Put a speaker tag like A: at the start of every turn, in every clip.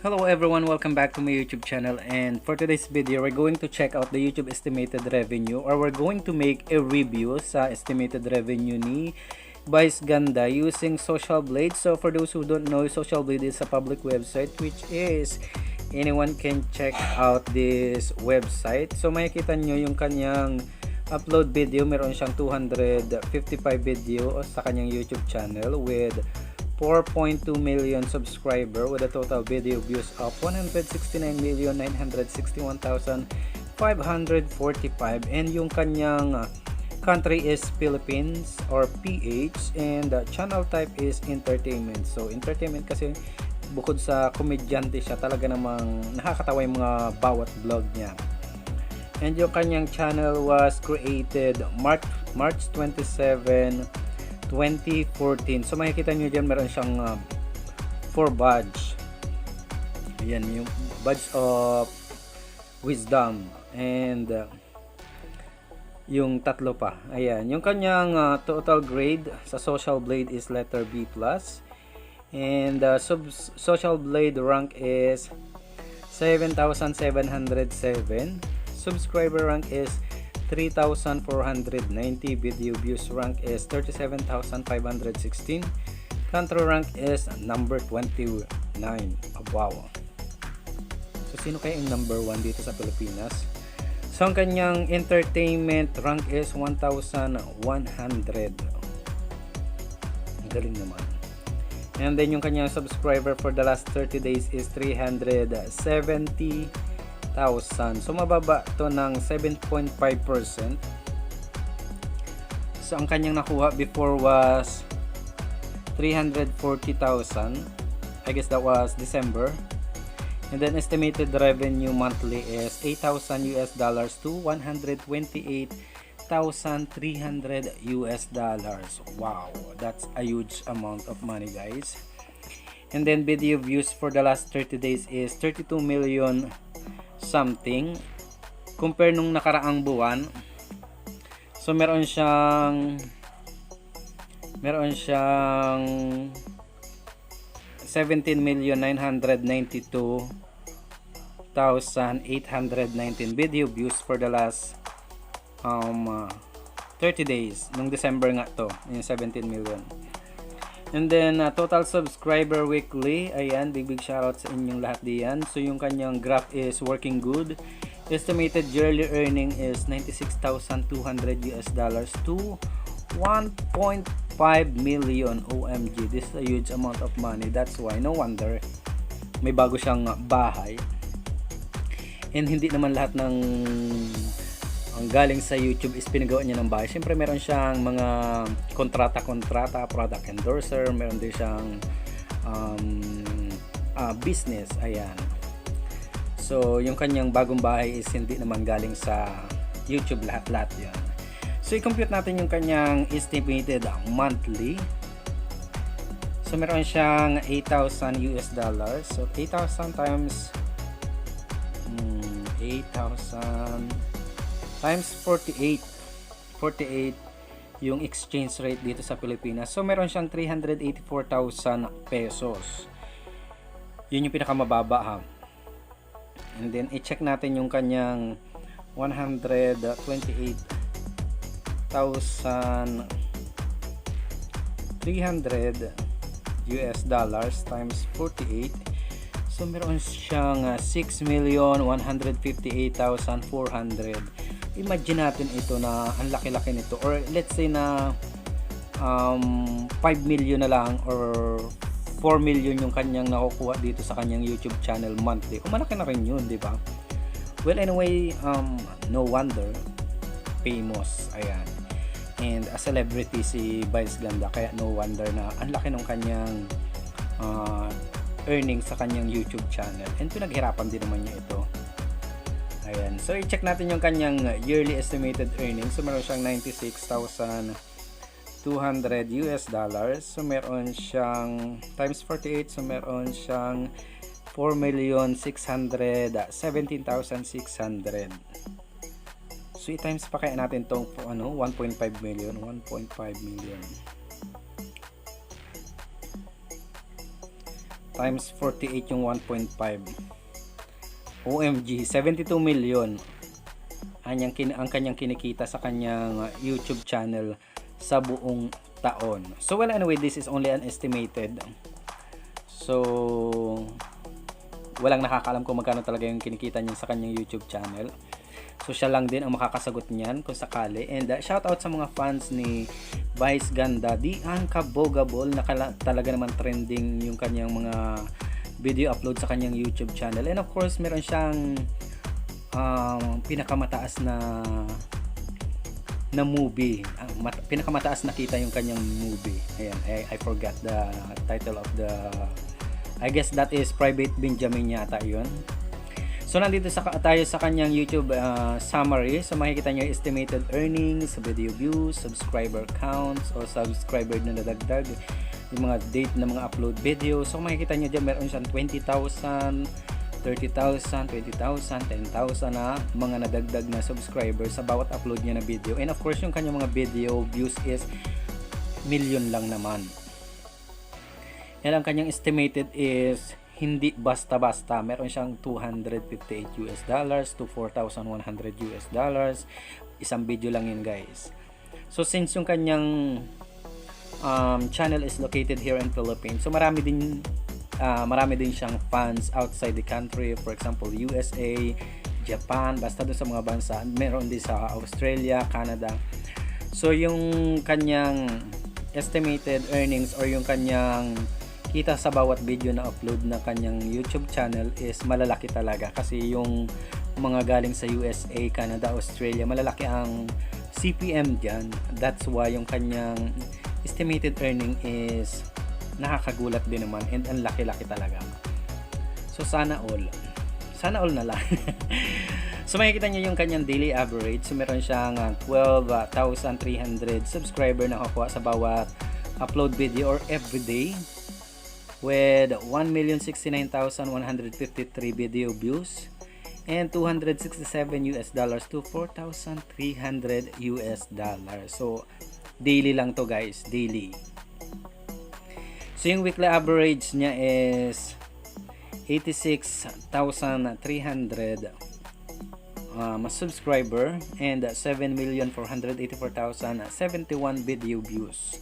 A: Hello everyone, welcome back to my YouTube channel, and for today's video we're going to check out the YouTube estimated revenue, or we're going to make a review sa estimated revenue ni Ganda using Social Blade. So for those who don't know, Social Blade is a public website which is anyone can check out this website. So makikita nyo yung kanyang upload video, meron siyang 255 video sa kanyang YouTube channel with 4.2 million subscriber with a total video views of 169,961,545, and yung kanyang country is Philippines or PH, and channel type is entertainment. So entertainment kasi bukod sa komedyante siya, talaga namang nakakatawa yung mga bawat vlog niya. And yung kanyang channel was created March 27, 2014. So makikita nyo dyan, meron siyang 4 badge. Ayan, yung badge of wisdom, and yung tatlo pa. Ayan, yung kanyang total grade sa Social Blade is letter B+, and Social Blade rank is 7,707. Subscriber rank is 3,490. Video views rank is 37,516. Country rank is number 29. Oh, wow. So sino kaya yung number 1 dito sa Pilipinas? So ang kanyang entertainment rank is 1,100. Ang galing naman. And then yung kanyang subscriber for the last 30 days is 370,000. So mababa to ng 7.5%. So ang kanyang nakuha before was 340,000. I guess that was December. And then estimated revenue monthly is $8,000 to $128,300. Wow, that's a huge amount of money, guys. And then video views for the last 30 days is 32 million something compare nung nakaraang buwan. So meron siyang 17,992,819 video views for the last 30 days nung December nga to, yung 17 million. And then total subscriber weekly, ayan, big shoutout sa inyong lahat diyan. So yung kanyang graph is working good. Estimated yearly earning is $96,200 to 1.5 million. OMG, this is a huge amount of money. That's why no wonder may bago siyang bahay. And hindi naman lahat ng ang galing sa YouTube is pinagawa niya ng bahay. Siyempre meron siyang mga kontrata, product endorser, meron din siyang business, ayan. So yung kanyang bagong bahay is hindi naman galing sa YouTube, lahat yan. So i-compute natin yung kanyang estimated monthly. So meron siyang $8,000. So 8,000 times 8,000 times 48 yung exchange rate dito sa Pilipinas. So meron siyang 384,000 pesos. Yun yung pinakamababa, ha. And then i-check natin yung kanyang $128,300 times 48. So meron siyang 6,158,400. Imagine natin ito na ang laki-laki nito, or let's say na 5 million na lang or 4 million yung kanyang nakukuha dito sa kanyang YouTube channel monthly. O malaki na rin yun, di ba? Well, anyway, no wonder famous, ayan. And a celebrity si Ganda, kaya no wonder na ang laki ng kanyang earnings sa kanyang YouTube channel, and pinaghirapan din naman niya ito. Ayan, so i-check natin yung kanyang yearly estimated earnings. So meron siyang $96,200. So meron siyang times 48, so meron siyang 4,617,600. So i-times pa kaya natin tong 1.5 million. times 48 yung 1.5. OMG, 72 million ang kanyang kinikita sa kanyang YouTube channel sa buong taon. So well, anyway, this is only an estimated. So walang nakakaalam kung magkano talaga yung kinikita niya sa kanyang YouTube channel. So siya lang din ang makakasagot niyan kung sakali. And shout out sa mga fans ni Vice Ganda. Di ang kabogable na talaga naman trending yung kanyang mga video upload sa kanyang YouTube channel. And of course, meron siyang pinakamataas na movie. Pinakamataas nakita yung kanyang movie. Ayan, I forgot the title of the, I guess that is Private Benjamin yata yun. So nandito tayo sa kanyang YouTube summary. So makikita nyo estimated earnings, video views, subscriber counts o subscriber na nadagdag, yung mga date na mga upload video. So makikita nyo dyan meron siyang 20,000, 30,000, 20,000, 10,000 na mga nadagdag na subscribers sa bawat upload niya na video. And of course yung kanyang mga video views is million lang naman. Yan ang kanyang estimated is hindi basta-basta. Meron siyang $258 to $4,100. Isang video lang yun, guys. So since yung kanyang channel is located here in Philippines, so marami din siyang fans outside the country. For example, USA, Japan, basta doon sa mga bansa. Meron din sa Australia, Canada. So yung kanyang estimated earnings or yung kanyang kita sa bawat video na upload na kanyang YouTube channel is malalaki talaga, kasi yung mga galing sa USA, Canada, Australia, malalaki ang CPM dyan. That's why yung kanyang estimated earning is nakakagulat din naman, and ang laki-laki talaga. So sana all na lang. So makikita nyo yung kanyang daily average. So meron siyang 12,300 subscriber na nakukuha sa bawat upload video or everyday, with 1,069,153 video views and $267 to $4,300. So daily lang to, guys, daily. So yung weekly average niya is 86,300 subscriber and 7,484,071 video views.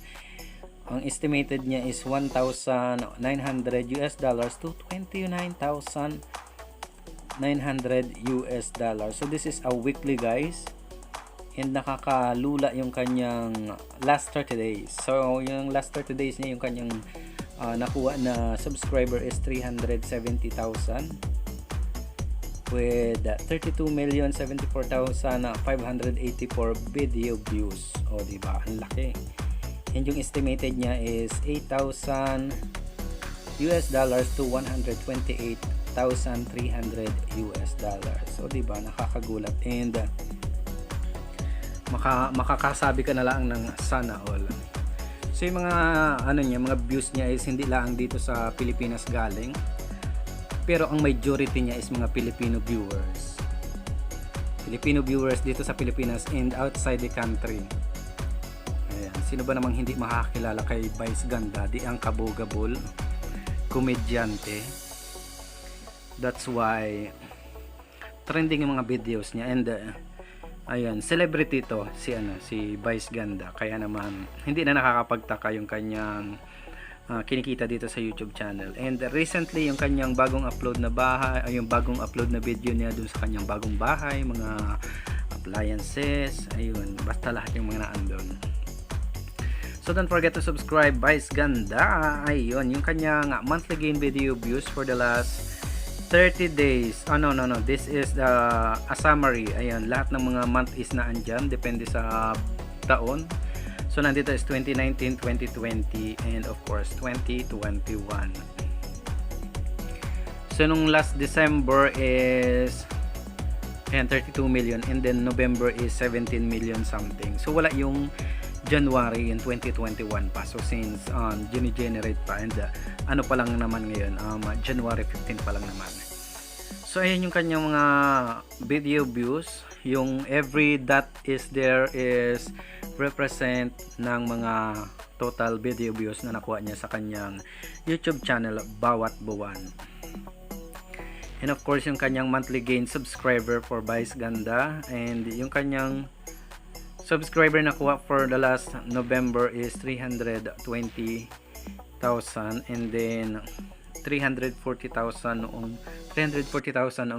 A: Ang estimated niya is $1,900 to $29,900. So this is a weekly, guys, and nakakalula yung kanyang last 30 days. So yung last 30 days niya, yung kanyang nakuha na subscriber is 370,000 with 32,074,584 video views. O diba, ang laki. And yung estimated niya is $8,000 to $128,300. So diba, nakakagulat, and makakasabi ka na lang ng sana all. So yung mga mga views niya is hindi lang dito sa Pilipinas galing, pero ang majority niya is mga Filipino viewers dito sa Pilipinas and outside the country. Sino ba namang hindi makakilala kay Vice Ganda? Di ang kabogable komedyante. That's why trending yung mga videos niya, and ayan, celebrity to si Vice Ganda. Kaya naman hindi na nakakapagtaka yung kanyang kinikita dito sa YouTube channel. And recently yung kanyang bagong upload na bagong upload na video niya dun sa kanyang bagong bahay, mga appliances, ayun, basta lahat yung mga naandun. So don't forget to subscribe, Vice Ganda. Ayun, yung kanyang monthly gain video views for the last 30 days. No. This is a summary. Ayun, lahat ng mga month is na andyan. Depende sa taon. So nandito is 2019, 2020, and of course 2021. So nung last December is 32 million, and then November is 17 million something. So wala yung January in 2021 pa. So since gine-generate pa, and ano pa lang naman ngayon, January 15 pa lang naman. So ayan yung kanyang mga video views. Yung every dot is there is represent ng mga total video views na nakuha niya sa kanyang YouTube channel bawat buwan. And of course, yung kanyang monthly gain subscriber for Vice Ganda, and yung kanyang subscriber na kuha for the last November is 320,000, and then 340,000 noong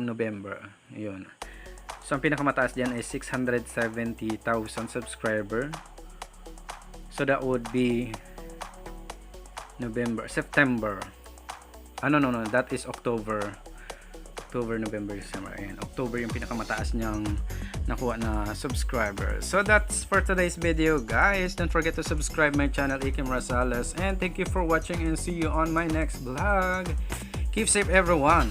A: November. Yun. So ang pinakamataas diyan is 670,000 subscriber. So that would be September. No, that is October, November, December. Ayan, October yung pinakamataas niyang nakuha na subscriber. So that's for today's video, guys. Don't forget to subscribe my channel, Ikim Rosales, and thank you for watching, and see you on my next vlog. Keep safe, everyone.